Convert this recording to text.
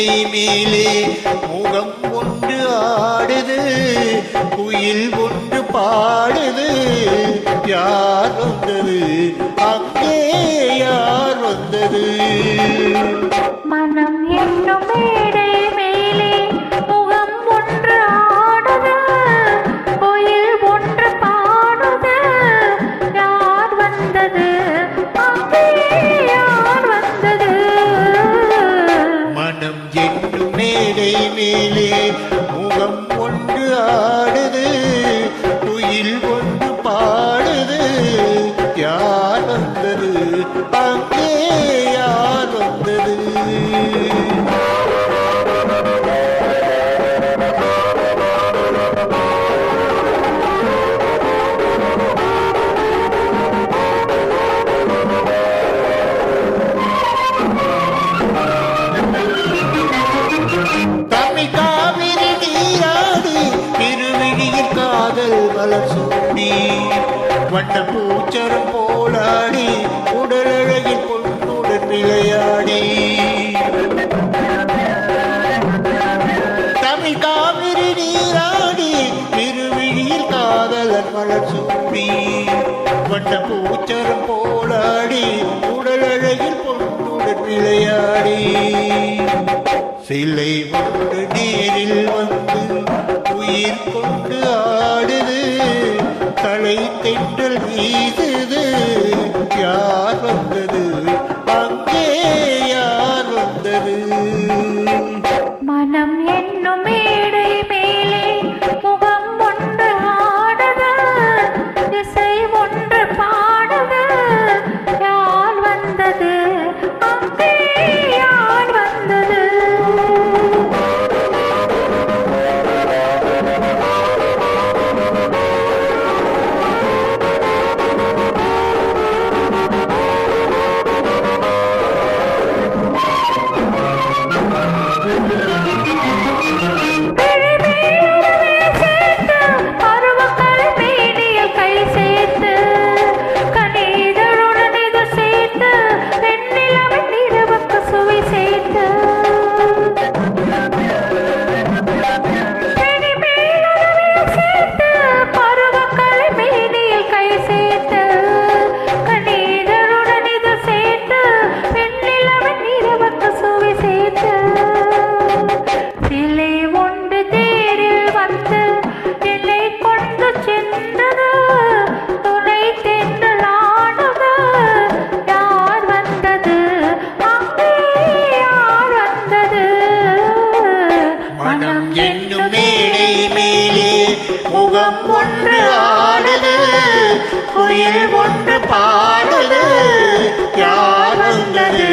மேடை மேலே முகம் ஒன்று ஆடுது, குயில் ஒன்று பாடுது. யார் வந்தது அங்கே, யார் வந்தது? மனம் என்னும் மேடை மேலே முகம் ஒன்று ஆடுது, குயில் ஒன்று பாடுது. யார் வந்தது அங்கே, யார் வந்தது? மனம் என்னும் மேடை மேலே முகம் ஒன்று ஆடுது, குயில் ஒன்று பாடுது. யார் வந்தது அங்கே, யார் வந்தது? தமிழ் காவிரி நீராடி திருவிழியில் காதல் மலர் சூடி, வண்ண பூச்சரம் போலாடி உடலழகில் பொன்னுடன் விளையாடி. தமிழ் காவிரி நீராடி திருவிழியில் காதல் மலர் சூடி, வண்ண பூச்சரம் போலாடி உடலழகில் பொன்னுடன் விளையாடி. சிலை ஒன்று நீரில் வந்து உயிர் கொண்டு ஆடுது, தலை தென்றல் வீசுது. யார் வந்தது அங்கே, யார் வந்தது? மனம் என்னும் மேடை மேலே முகம் ஒன்று ஆடுது, திசை ஒன்று பாடுது. யார் வந்தது அங்கே, யார் வந்தது? என்னும் மேடை மேலே முகம் ஒன்று ஆடுது, குயில் ஒன்று பாடுது. யார் வந்தது